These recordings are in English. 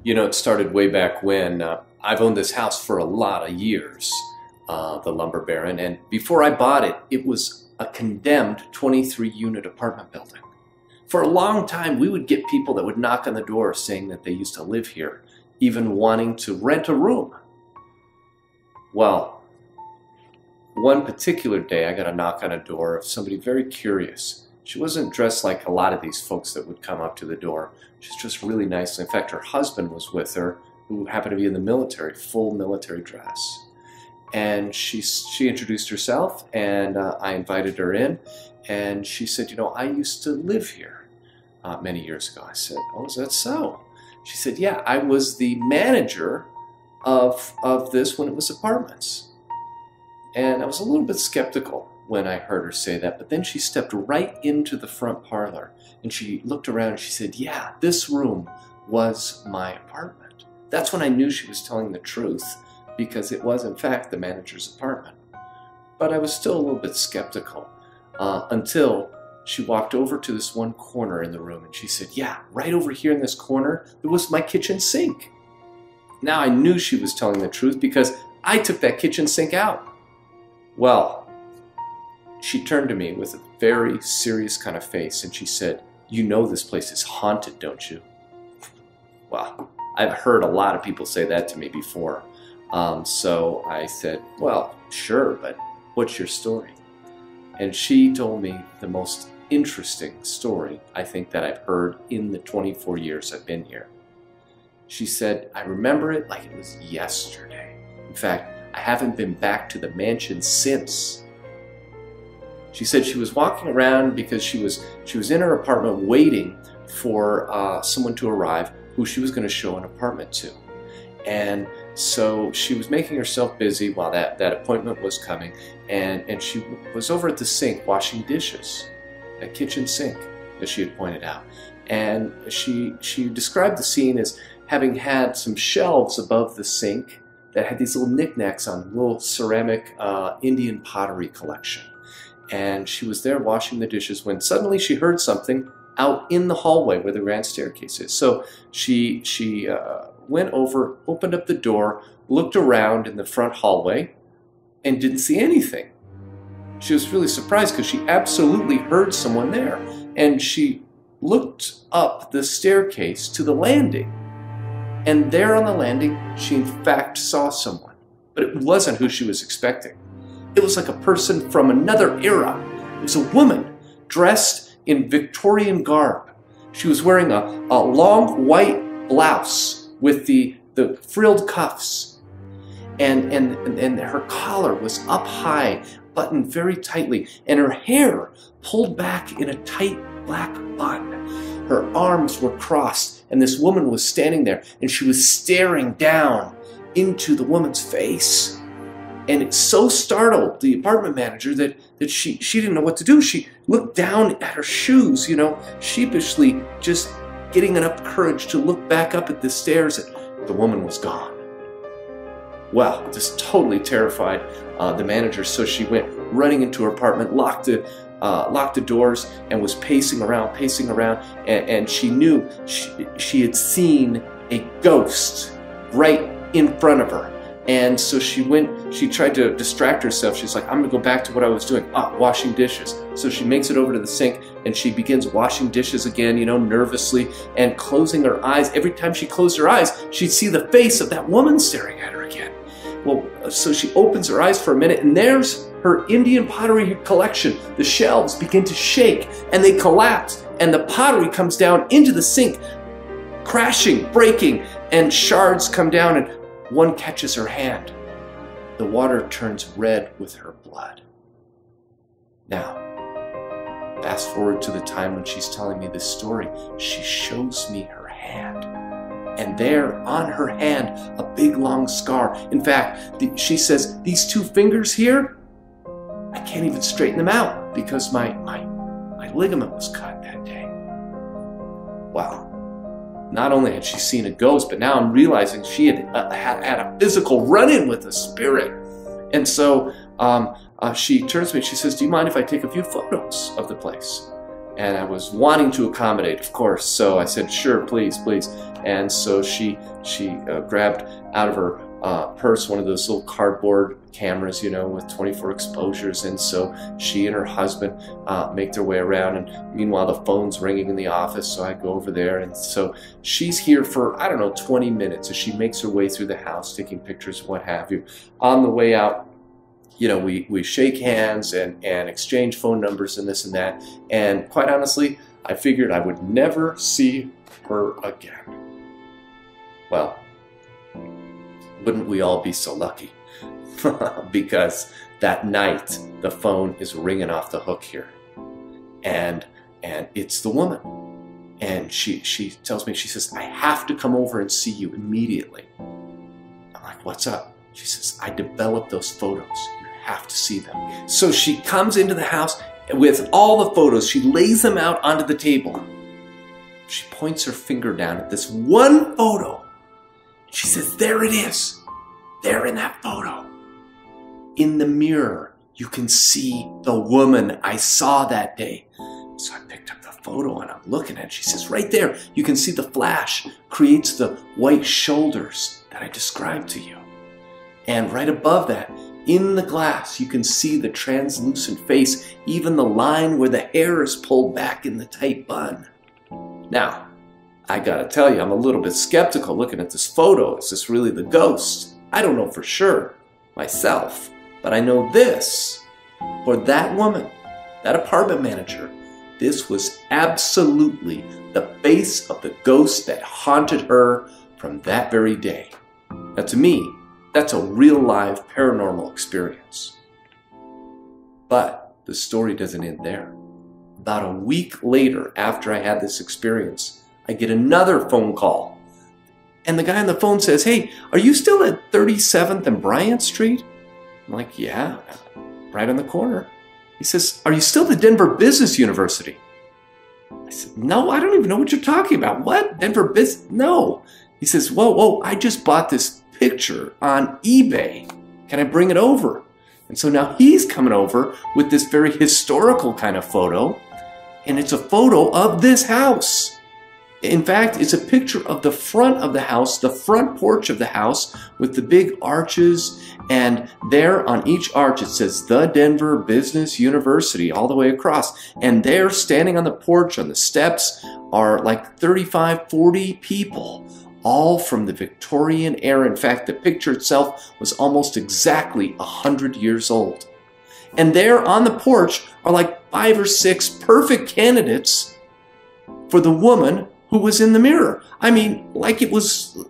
You know, it started way back when. I've owned this house for a lot of years, the Lumber Baron, and before I bought it, it was a condemned 23-unit apartment building. For a long time, we would get people that would knock on the door saying that they used to live here, even wanting to rent a room. Well, one particular day, I got a knock on a door of somebody very curious. She wasn't dressed like a lot of these folks that would come up to the door. She was dressed really nicely. In fact, her husband was with her, who happened to be in the military, full military dress. And she introduced herself, and I invited her in. And she said, you know, I used to live here many years ago. I said, oh, is that so? She said, yeah, I was the manager of this when it was apartments. And I was a little bit skeptical when I heard her say that, but then she stepped right into the front parlor and she looked around and she said, yeah, this room was my apartment. That's when I knew she was telling the truth, because it was in fact the manager's apartment. But I was still a little bit skeptical until she walked over to this one corner in the room and she said, yeah, right over here in this corner, there was my kitchen sink. Now I knew she was telling the truth because I took that kitchen sink out. Well, she turned to me with a very serious kind of face and she said, you know this place is haunted, don't you? Well, I've heard a lot of people say that to me before. So I said, well, sure, but what's your story? And she told me the most interesting story I think that I've heard in the 24 years I've been here. She said, I remember it like it was yesterday. In fact, I haven't been back to the mansion since. She said she was walking around because she was in her apartment waiting for someone to arrive who she was going to show an apartment to. And so she was making herself busy while that appointment was coming, and she was over at the sink washing dishes, that kitchen sink that she had pointed out. And she described the scene as having had some shelves above the sink that had these little knickknacks on, little ceramic Indian pottery collection. And she was there washing the dishes when suddenly she heard something out in the hallway where the grand staircase is. So she went over, opened up the door, looked around in the front hallway, and didn't see anything. She was really surprised because she absolutely heard someone there. And she looked up the staircase to the landing. And there on the landing, she in fact saw someone. But it wasn't who she was expecting. It was like a person from another era. It was a woman dressed in Victorian garb. She was wearing a long white blouse with the frilled cuffs. And her collar was up high, buttoned very tightly, and her hair pulled back in a tight black bun. Her arms were crossed, and this woman was standing there, and she was staring down into the woman's face. And it so startled the apartment manager that she didn't know what to do. She looked down at her shoes, you know, sheepishly just getting enough courage to look back up at the stairs, and the woman was gone. Well, just totally terrified the manager, so she went running into her apartment, locked the doors, and was pacing around, and she knew she had seen a ghost right in front of her. And so she tried to distract herself. She's like, I'm gonna go back to what I was doing, washing dishes. So she makes it over to the sink and she begins washing dishes again, you know, nervously and closing her eyes. Every time she closed her eyes, she'd see the face of that woman staring at her again. Well, so she opens her eyes for a minute and there's her Indian pottery collection. The shelves begin to shake and they collapse and the pottery comes down into the sink, crashing, breaking, and shards come down and one catches her hand. The water turns red with her blood. Now, fast forward to the time when she's telling me this story. She shows me her hand. And there on her hand, a big long scar. In fact, she says, these two fingers here, I can't even straighten them out because my ligament was cut that day. Wow. Not only had she seen a ghost, but now I'm realizing she had had a physical run-in with a spirit. And so she turns to me, she says, do you mind if I take a few photos of the place? And I was wanting to accommodate, of course, so I said, sure, please, please. And so she grabbed out of her purse one of those little cardboard cameras, you know, with 24 exposures. And so she and her husband make their way around. And meanwhile, the phone's ringing in the office, so I go over there. And so she's here for, I don't know, 20 minutes as she makes her way through the house, taking pictures and what have you. On the way out, you know, we shake hands and exchange phone numbers and this and that. And quite honestly, I figured I would never see her again. Well, wouldn't we all be so lucky? Because that night, the phone is ringing off the hook here. And it's the woman. And she tells me, she says, I have to come over and see you immediately. I'm like, what's up? She says, I developed those photos. You have to see them. So she comes into the house with all the photos. She lays them out onto the table. She points her finger down at this one photo. She says, there it is. There in that photo. In the mirror, you can see the woman I saw that day. So I picked up the photo and I'm looking at it. She says, right there, you can see the flash creates the white shoulders that I described to you. And right above that, in the glass, you can see the translucent face, even the line where the hair is pulled back in the tight bun. Now, I gotta tell you, I'm a little bit skeptical looking at this photo. Is this really the ghost? I don't know for sure myself, but I know this. For that woman, that apartment manager, this was absolutely the face of the ghost that haunted her from that very day. Now to me, that's a real live paranormal experience. But the story doesn't end there. About a week later, after I had this experience, I get another phone call. And the guy on the phone says, hey, are you still at 37th and Bryant Street? I'm like, yeah, right on the corner. He says, are you still at Denver Business University? I said, no, I don't even know what you're talking about. What? Denver Business? No. He says, whoa, I just bought this picture on eBay. Can I bring it over? And so now he's coming over with this very historical kind of photo. And it's a photo of this house. In fact, it's a picture of the front of the house, the front porch of the house with the big arches. And there on each arch, it says the Denver Business University all the way across. And there standing on the porch on the steps are like 35, 40 people, all from the Victorian era. In fact, the picture itself was almost exactly 100 years old. And there on the porch are like 5 or 6 perfect candidates for the woman who was in the mirror. I mean, like it was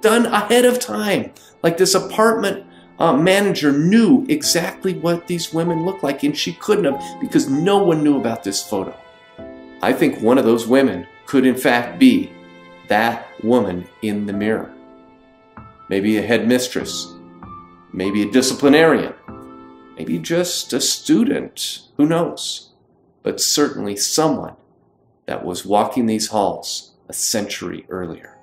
done ahead of time. Like this apartment manager knew exactly what these women looked like, and she couldn't have because no one knew about this photo. I think one of those women could in fact be that woman in the mirror. Maybe a headmistress, maybe a disciplinarian, maybe just a student, who knows? But certainly someone that was walking these halls a century earlier.